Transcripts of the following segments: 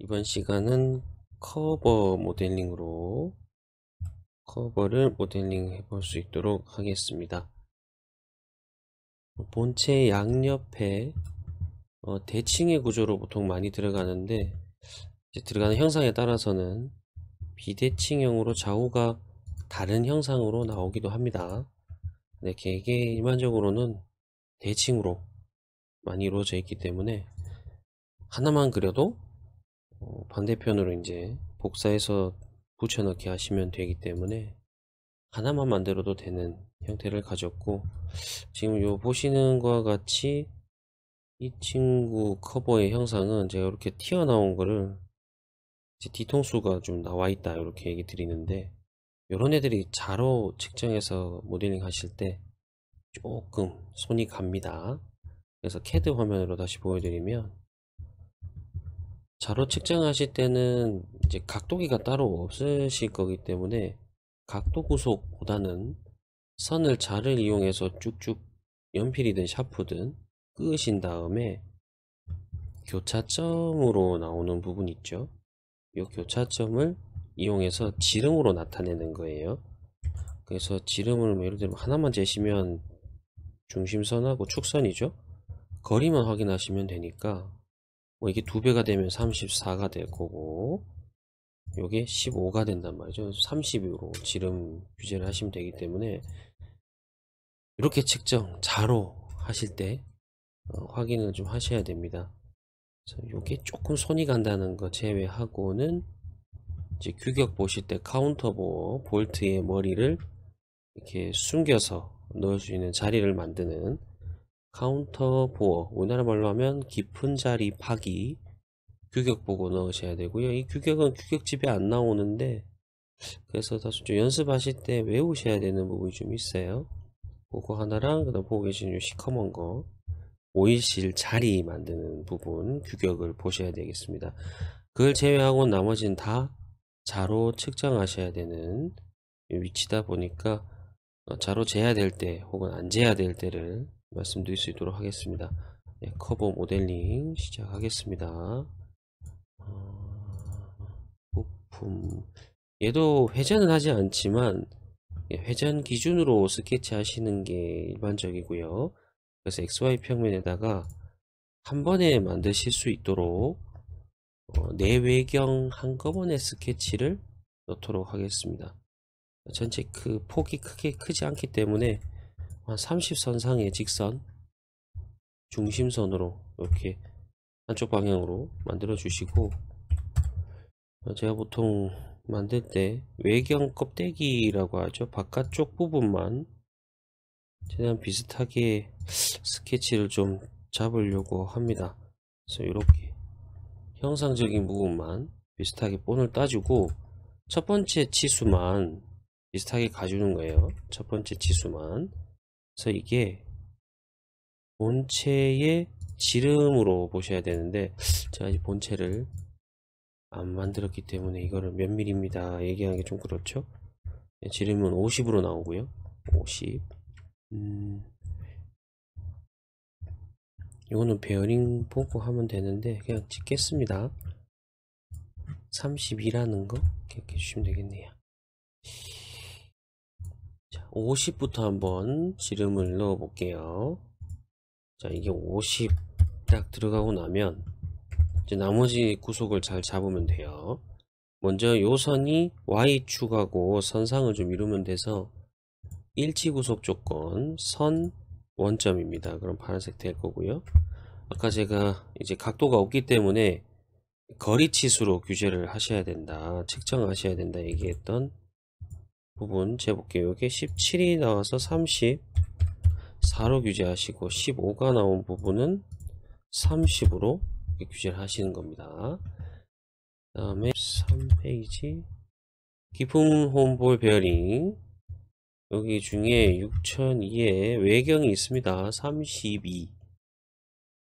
이번 시간은 커버를 모델링 해볼 수 있도록 하겠습니다. 본체 양옆에 대칭의 구조로 보통 많이 들어가는데, 이제 들어가는 형상에 따라서는 비대칭형으로 좌우가 다른 형상으로 나오기도 합니다. 근데 이게 일반적으로는 대칭으로 많이 이루어져 있기 때문에 하나만 그려도 반대편으로 이제 복사해서 붙여넣기 하시면 되기 때문에 하나만 만들어도 되는 형태를 가졌고, 지금 요 보시는 것과 같이 이 친구 커버의 형상은 제가 이렇게 튀어나온 거를 이제 뒤통수가 좀 나와 있다 이렇게 얘기 드리는데, 요런 애들이 자로 측정해서 모델링 하실 때 조금 손이 갑니다. 그래서 CAD 화면으로 다시 보여드리면, 자로 측정하실 때는 이제 각도기가 따로 없으실 거기 때문에 각도 구속보다는 선을 자를 이용해서 쭉쭉 연필이든 샤프든 끄신 다음에 교차점으로 나오는 부분 있죠. 이 교차점을 이용해서 지름으로 나타내는 거예요. 그래서 지름을 뭐 예를 들면 하나만 재시면 중심선하고 축선이죠. 거리만 확인하시면 되니까, 뭐 이게 2배가 되면 34가 될 거고, 요게 15가 된단 말이죠. 30으로 지름 규제를 하시면 되기 때문에 이렇게 측정 자로 하실 때 확인을 좀 하셔야 됩니다. 그래서 요게 조금 손이 간다는 거 제외하고는, 이제 규격 보실 때 카운터 보어 볼트의 머리를 이렇게 숨겨서 넣을 수 있는 자리를 만드는 카운터 보어, 우리나라 말로 하면 깊은 자리 파기, 규격 보고 넣으셔야 되고요. 이 규격은 규격집에 안 나오는데, 그래서 다소 좀 연습하실 때 외우셔야 되는 부분이 좀 있어요. 그거 하나랑, 그 다음 보고 계신 요 시커먼 거 오일실 자리 만드는 부분 규격을 보셔야 되겠습니다. 그걸 제외하고 나머지는 다 자로 측정하셔야 되는 위치다 보니까 자로 재야 될 때 혹은 안 재야 될 때를 말씀드릴 수 있도록 하겠습니다. 네, 커버 모델링 시작하겠습니다. 부품, 얘도 회전은 하지 않지만 회전 기준으로 스케치 하시는 게 일반적이고요. 그래서 XY 평면에다가 한 번에 만드실 수 있도록 내외경 한꺼번에 스케치를 넣도록 하겠습니다. 전체 폭이 크지 않기 때문에 한 30선상의 직선 중심선으로 이렇게 한쪽 방향으로 만들어 주시고, 제가 보통 만들 때 외경 껍데기라고 하죠. 바깥쪽 부분만 최대한 비슷하게 스케치를 좀 잡으려고 합니다. 그래서 이렇게 형상적인 부분만 비슷하게 본을 따주고, 첫 번째 치수만 비슷하게 가주는 거예요. 첫 번째 치수만. 그래서 이게 본체의 지름으로 보셔야 되는데, 제가 이 본체를 안 만들었기 때문에 이거를 몇 밀입니다 얘기하는 게 좀 그렇죠. 지름은 50으로 나오고요. 50. 이거는 베어링 보고 하면 되는데 그냥 찍겠습니다. 32라는 거 기억해 주시면 되겠네요. 자, 50부터 한번 지름을 넣어 볼게요. 자, 이게 50 딱 들어가고 나면 이제 나머지 구속을 잘 잡으면 돼요. 먼저 요 선이 Y축하고 선상을 좀 이루면 돼서 일치 구속 조건 선 원점입니다. 그럼 파란색 될 거고요. 아까 제가 이제 각도가 없기 때문에 거리 치수로 규제를 하셔야 된다, 측정하셔야 된다 얘기했던 부분 재볼게요. 이게 17이 나와서 34로 규제하시고 15가 나온 부분은 30으로 규제를 하시는 겁니다. 그 다음에 3페이지 기품 홈볼 베어링, 여기 중에 6002에 외경이 있습니다. 32,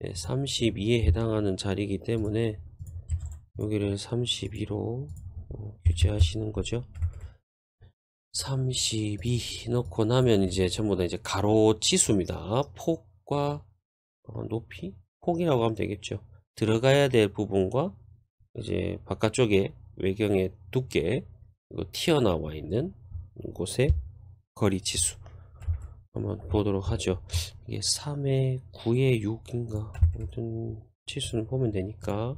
32에 해당하는 자리이기 때문에 여기를 32로 규제하시는 거죠. 32 넣고 나면 이제 전부 다 이제 가로 치수입니다. 폭과 높이? 폭이라고 하면 되겠죠. 들어가야 될 부분과 이제 바깥쪽에 외경의 두께, 그리고 튀어나와 있는 곳의 거리 치수 한번 보도록 하죠. 이게 3에 9에 6인가 아무튼 치수는 보면 되니까,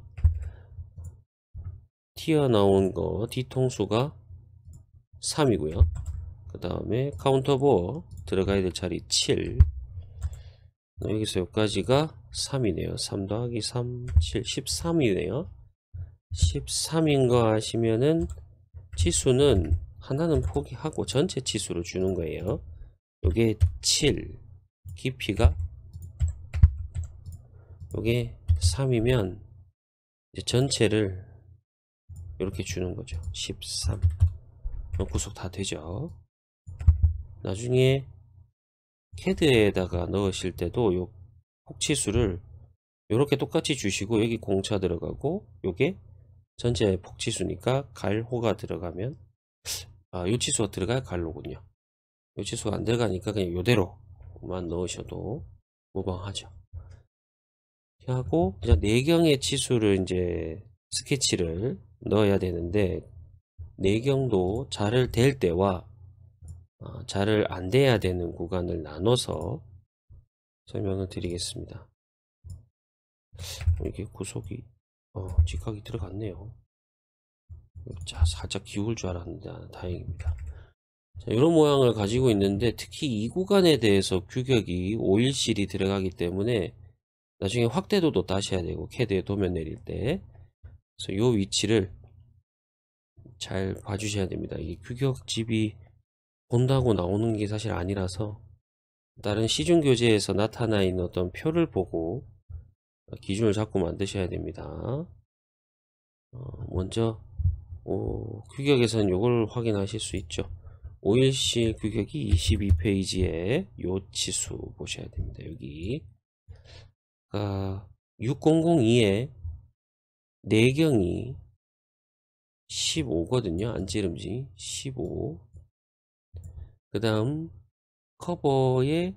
튀어나온 거 뒤통수가 3이고요. 그 다음에 카운터보어 들어가야 될 자리 7, 여기서 여기까지가 3이네요. 3 더하기 3, 7, 13이네요. 13인 거 아시면은 치수는 하나는 포기하고 전체 치수로 주는 거예요. 요게 7, 깊이가 요게 3이면 이제 전체를 이렇게 주는 거죠. 13. 구속 다 되죠. 나중에 캐드에다가 넣으실 때도 요 폭치수를 요렇게 똑같이 주시고, 여기 공차 들어가고 요게 전체 폭치수니까 갈호가 들어가면, 요 치수가 들어가야 갈로군요. 요 치수가 안 들어가니까 그냥 요대로만 넣으셔도 무방하죠. 하고 이제 내경의 치수를 이제 스케치를 넣어야 되는데, 내경도 자를 댈 때와 자를 안 대야 되는 구간을 나눠서 설명을 드리겠습니다. 이게 구속이 직각이 들어갔네요. 자, 살짝 기울 줄 알았는데 다행입니다. 자, 이런 모양을 가지고 있는데, 특히 이 구간에 대해서 규격이 5일실이 들어가기 때문에 나중에 확대도도 따셔야 되고, 캐드에 도면 내릴 때. 그래서 이 위치를 잘 봐주셔야 됩니다. 이 규격집이 본다고 나오는 게 사실 아니라서, 다른 시중 교재에서 나타나 있는 어떤 표를 보고 기준을 잡고 만드셔야 됩니다. 먼저 규격에서는 이걸 확인하실 수 있죠. 5일실 규격이 22페이지에 요 치수 보셔야 됩니다. 여기 6002에 내경이 15거든요. 안지름지 15. 그 다음 커버의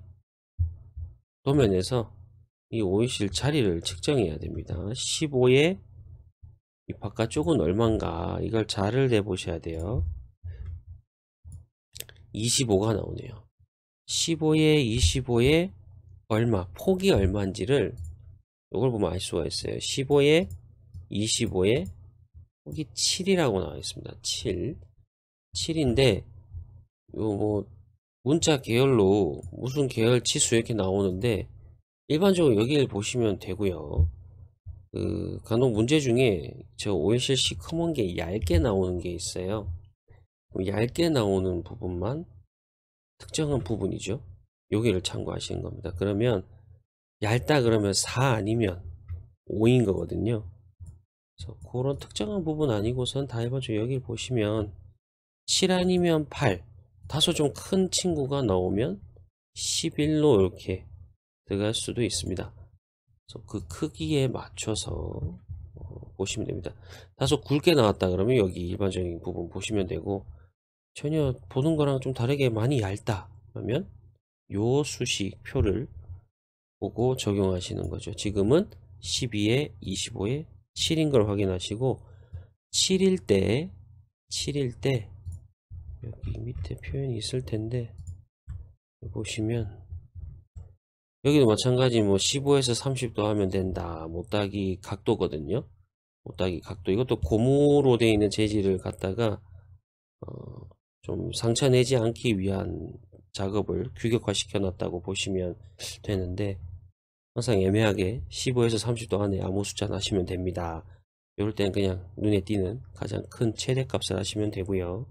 도면에서 이 5일실 자리를 측정해야 됩니다. 15에 이 바깥쪽은 얼마인가, 이걸 자를 내 보셔야 돼요. 25가 나오네요. 15에 25에 얼마, 폭이 얼마인지를 이걸 보면 알 수가 있어요. 15에 25에 폭이 7이라고 나와 있습니다. 7. 7인데 요 뭐 문자 계열로 무슨 계열 치수 이렇게 나오는데, 일반적으로 여기를 보시면 되고요. 간혹 문제 중에 저 오일실 시커먼 게 얇게 나오는 게 있어요. 얇게 나오는 부분만 특정한 부분이죠. 여기를 참고하시는 겁니다. 그러면 얇다 그러면 4 아니면 5인 거거든요. 그래서 그런 특정한 부분 아니고선 다 해봐죠. 여기를 보시면 7 아니면 8, 다소 좀 큰 친구가 나오면 11로 이렇게 들어갈 수도 있습니다. 그래서 그 크기에 맞춰서 보시면 됩니다. 다소 굵게 나왔다 그러면 여기 일반적인 부분 보시면 되고, 전혀 보는 거랑 좀 다르게 많이 얇다 그러면 요 수식 표를 보고 적용하시는 거죠. 지금은 12에 25에 7인 걸 확인하시고, 7일 때 여기 밑에 표현이 있을 텐데 보시면, 여기도 마찬가지 15에서 30도 하면 된다. 못따기 각도거든요. 못따기 각도, 이것도 고무로 되어 있는 재질을 갖다가 좀 상처 내지 않기 위한 작업을 규격화 시켜 놨다고 보시면 되는데, 항상 애매하게 15에서 30도 안에 아무 숫자 나시면 됩니다. 이럴 때는 그냥 눈에 띄는 가장 큰 최대값을 하시면 되고요.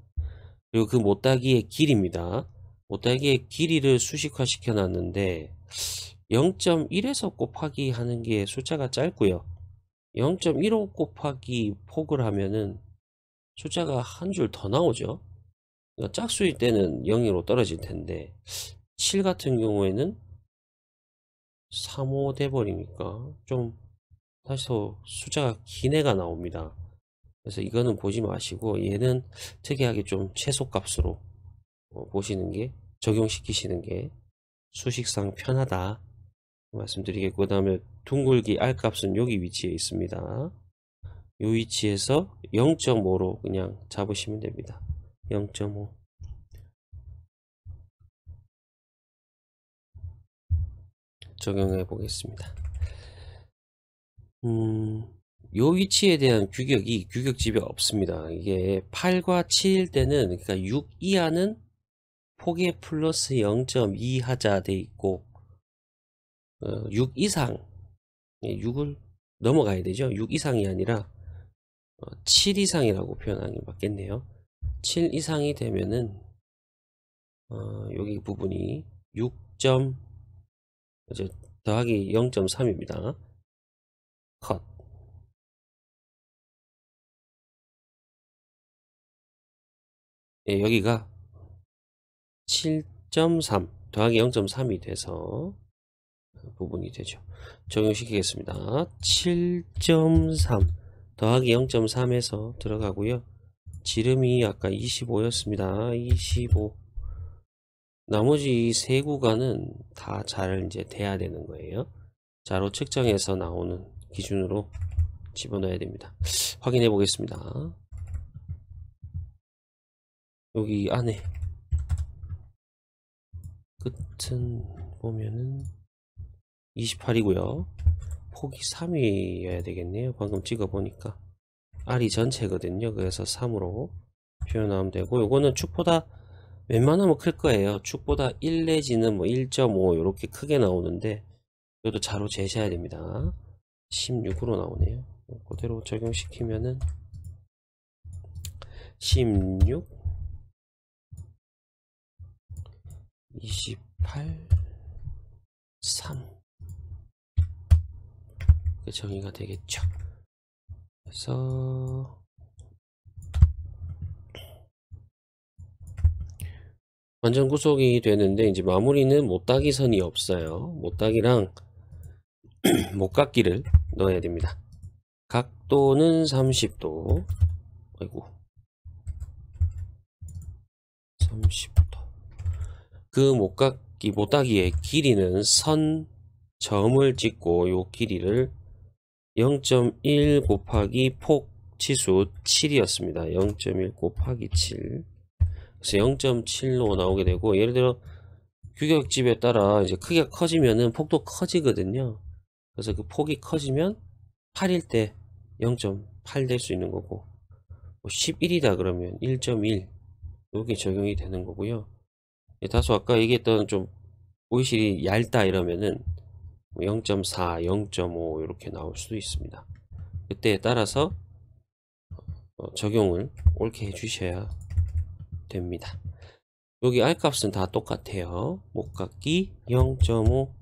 그리고 그 못따기의 길이입니다. 못따기의 길이를 수식화 시켜 놨는데 0.1에서 곱하기 하는 게 숫자가 짧고요. 0.15 곱하기 폭을 하면은 숫자가 한 줄 더 나오죠. 그러니까 짝수일 때는 0으로 떨어질 텐데 7 같은 경우에는 3호 돼버리니까 좀 다시 더 숫자가 긴 애가 나옵니다. 그래서 이거는 보지 마시고 얘는 특이하게 좀 최소값으로 보시는 게, 적용시키시는 게 수식상 편하다 말씀드리겠고, 그 다음에 둥글기 R 값은 여기 위치에 있습니다. 요 위치에서 0.5로 그냥 잡으시면 됩니다. 0.5. 적용해 보겠습니다. 요 위치에 대한 규격집이 없습니다. 이게 8과 7일 때는, 그러니까 6 이하는 폭에 플러스 0.2 하자 돼 있고, 6 이상, 6을 넘어가야 되죠. 6 이상이 아니라 7 이상이라고 표현하는 게 맞겠네요. 7 이상이 되면은 여기 부분이 6. 이제 더하기 0.3입니다. 컷. 예, 여기가 7.3 더하기 0.3이 돼서 부분이 되죠. 적용시키겠습니다. 7.3 더하기 0.3에서 들어가고요. 지름이 아까 25였습니다. 25. 나머지 세 구간은 다 잘 이제 돼야 되는 거예요. 자로 측정해서 나오는 기준으로 집어넣어야 됩니다. 확인해 보겠습니다. 여기 안에 끝은 보면은 28이고요. 폭이 3이어야 되겠네요. 방금 찍어 보니까 R이 전체거든요. 그래서 3으로 표현하면 되고, 요거는 축보다 웬만하면 클 거예요. 축보다 1 내지는 뭐 1.5 이렇게 크게 나오는데, 이것도 자로 재셔야 됩니다. 16으로 나오네요. 그대로 적용시키면은 16, 28, 3 정의가 되겠죠. 그래서 완전 구속이 되는데, 이제 마무리는 못따기 선이 없어요. 못따기랑 못깎기를 넣어야 됩니다. 각도는 30도. 아이고, 30도. 그 못따기의 길이는 선 점을 찍고, 요 길이를 0.1 곱하기 폭 치수 7이었습니다. 0.1 곱하기 7. 그래서 0.7로 나오게 되고, 예를 들어 규격집에 따라 이제 크기가 커지면은 폭도 커지거든요. 그래서 그 폭이 커지면 8일 때 0.8 될 수 있는 거고, 11이다 그러면 1.1 이렇게 적용이 되는 거고요. 다소 아까 얘기했던 좀 오일실이 얇다 이러면은 0.4, 0.5 이렇게 나올 수도 있습니다. 그때에 따라서 적용을 옳게 해주셔야 됩니다. 여기 R값은 다 똑같아요. 못깎기 0.5.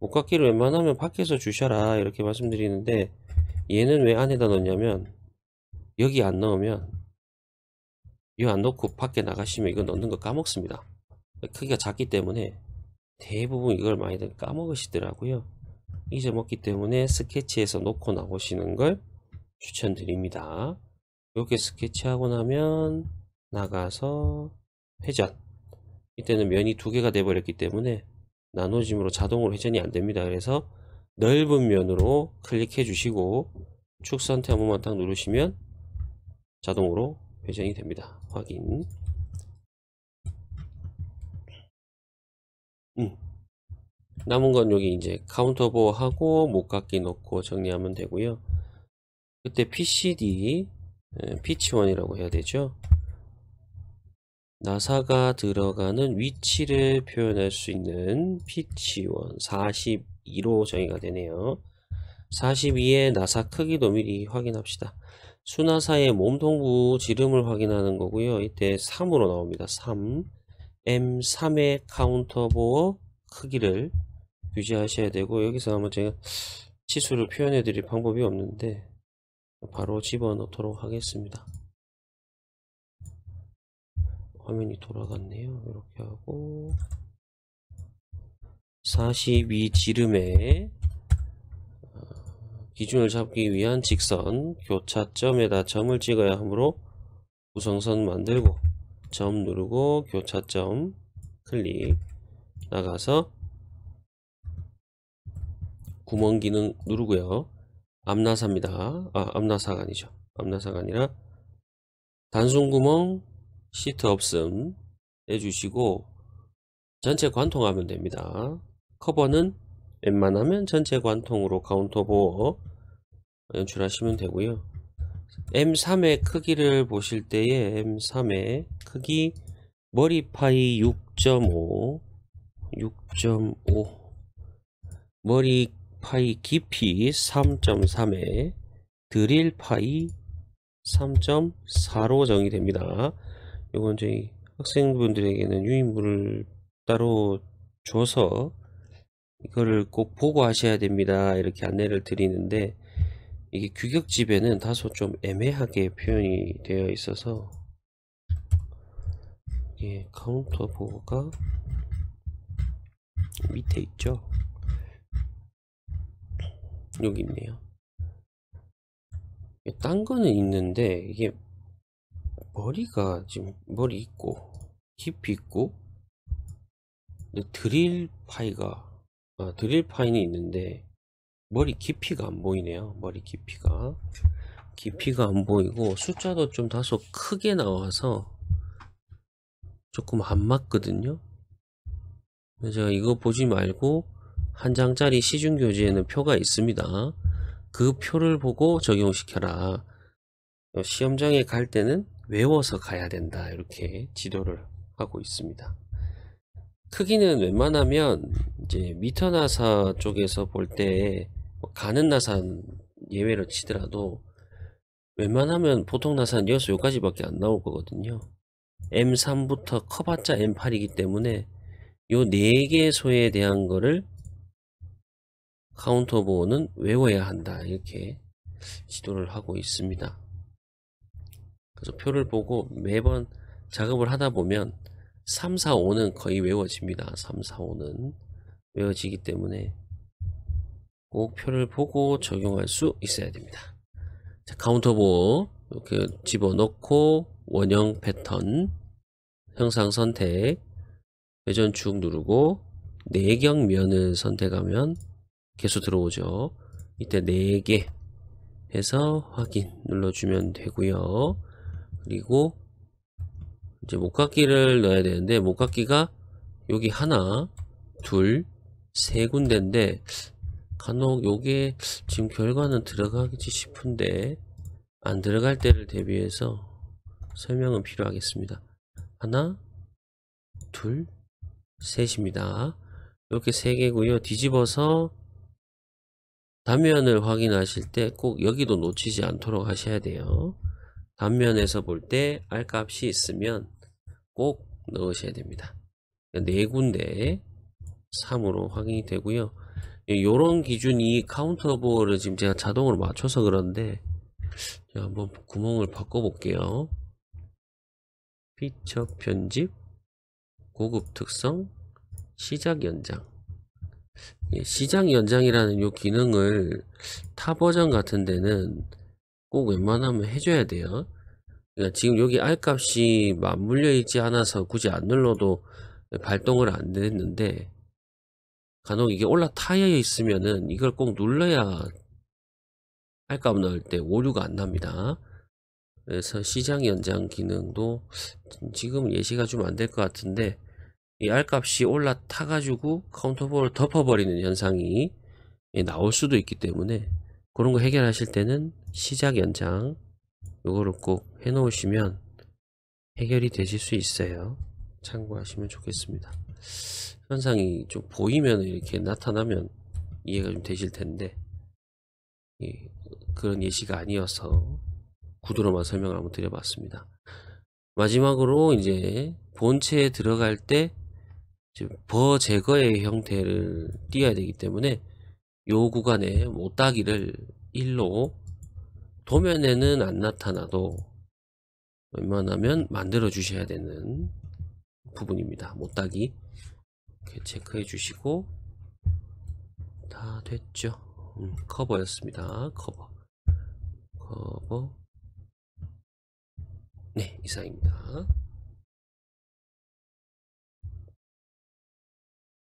못깎기를 웬만하면 밖에서 주셔라 이렇게 말씀드리는데, 얘는 왜 안에다 넣냐면, 여기 안 넣으면, 이거 안 넣고 밖에 나가시면 이거 넣는 거 까먹습니다. 크기가 작기 때문에 대부분 이걸 많이들 까먹으시더라고요. 잊어먹기 때문에 스케치해서 놓고 나오시는 걸 추천드립니다. 이렇게 스케치하고 나면 나가서 회전. 이때는 면이 두 개가 돼 버렸기 때문에 나노짐으로 자동으로 회전이 안 됩니다. 그래서 넓은 면으로 클릭해 주시고 축 선택 한 번만 딱 누르시면 자동으로 회전이 됩니다. 확인. 남은 건 여기 이제 카운터보 하고 못깎기 넣고 정리하면 되고요. 그때 PCD 피치1이라고 해야 되죠. 나사가 들어가는 위치를 표현할 수 있는 피치1 42로 정의가 되네요. 42의 나사 크기도 미리 확인합시다. 수나사의 몸통부 지름을 확인하는 거고요. 이때 3으로 나옵니다. 3. M3의 카운터보어 크기를 유지하셔야 되고, 여기서 아마 제가 치수를 표현해 드릴 방법이 없는데 바로 집어넣도록 하겠습니다. 화면이 돌아갔네요. 이렇게 하고 42 지름의 기준을 잡기 위한 직선 교차점에다 점을 찍어야 하므로 구성선 만들고 점 누르고 교차점 클릭 나가서 구멍 기능 누르고요. 암나사입니다. 암나사가 아니죠. 암나사가 아니라 단순구멍 시트 없음 해주시고 전체 관통하면 됩니다. 커버는 웬만하면 전체 관통으로 카운터 보어 연출하시면 되고요. M3의 크기를 보실 때에 M3의 크기 머리 파이 6.5 머리 파이 깊이 3.3에 드릴 파이 3.4로 정의됩니다. 이건 저희 학생분들에게는 유인물을 따로 줘서 이거를 꼭 보고 하셔야 됩니다. 이렇게 안내를 드리는데 이게 규격집에는 다소 좀 애매하게 표현이 되어 있어서 이게 카운터 보호가 밑에 있죠. 여기 있네요. 딴 거는 있는데 이게 머리가 지금 머리 있고 깊이 있고 드릴 파이는 있는데 머리 깊이가 안 보이네요. 머리 깊이가 안 보이고 숫자도 좀 다소 크게 나와서 조금 안 맞거든요. 제가 이거 보지 말고 한 장짜리 시중교재에는 표가 있습니다. 그 표를 보고 적용시켜라. 시험장에 갈 때는 외워서 가야 된다. 이렇게 지도를 하고 있습니다. 크기는 웬만하면 이제 미터 나사 쪽에서 볼 때 가는 나사는 예외로 치더라도 웬만하면 보통 나사는 여기서 여기까지밖에 안 나올 거거든요. M3부터 커봤자 M8이기 때문에 요 4개소에 대한 거를 카운터 보호는 외워야 한다. 이렇게 지도를 하고 있습니다. 그래서 표를 보고 매번 작업을 하다 보면 3, 4, 5는 거의 외워집니다. 3, 4, 5는 외워지기 때문에 꼭 표를 보고 적용할 수 있어야 됩니다. 자, 카운터 보호 이렇게 집어넣고 원형 패턴 형상 선택 회전축 누르고 내경면을 선택하면 개수 들어오죠. 이때 4개 해서 확인 눌러주면 되고요. 그리고 이제 목깎이를 넣어야 되는데 목깎이가 여기 하나 둘 세 군데인데 간혹 요게 지금 결과는 들어가겠지 싶은데 안 들어갈 때를 대비해서 설명은 필요하겠습니다. 하나 둘 셋입니다. 이렇게 3개고요. 뒤집어서 단면을 확인하실 때 꼭 여기도 놓치지 않도록 하셔야 돼요. 단면에서 볼 때 R값이 있으면 꼭 넣으셔야 됩니다. 4군데 3으로 확인이 되고요. 요런 기준이 카운터 보호를 지금 제가 자동으로 맞춰서 그런데 제가 한번 구멍을 바꿔 볼게요. 피처 편집 고급 특성 시작 연장 시작 연장이라는 요 기능을 타 버전 같은 데는 꼭 웬만하면 해줘야 돼요. 그러니까 지금 여기 R값이 맞물려 있지 않아서 굳이 안 눌러도 발동을 안 됐는데 간혹 이게 올라타여 있으면은 이걸 꼭 눌러야 R값 넣을 때 오류가 안 납니다. 그래서 시장 연장 기능도 지금 예시가 좀 안 될 것 같은데 이 R값이 올라타 가지고 카운터볼을 덮어버리는 현상이 나올 수도 있기 때문에 그런 거 해결하실 때는 시작 연장 요거를 꼭 해 놓으시면 해결이 되실 수 있어요. 참고하시면 좋겠습니다. 현상이 좀 보이면 이렇게 나타나면 이해가 좀 되실 텐데 그런 예시가 아니어서 구두로만 설명을 한번 드려봤습니다. 마지막으로 이제 본체에 들어갈 때 버 제거의 형태를 띄어야 되기 때문에 요 구간에 못따기를 1로 도면에는 안 나타나도 웬만하면 만들어 주셔야 되는 부분입니다. 못따기 이렇게 체크해 주시고 다 됐죠. 커버였습니다. 커버 네, 이상입니다.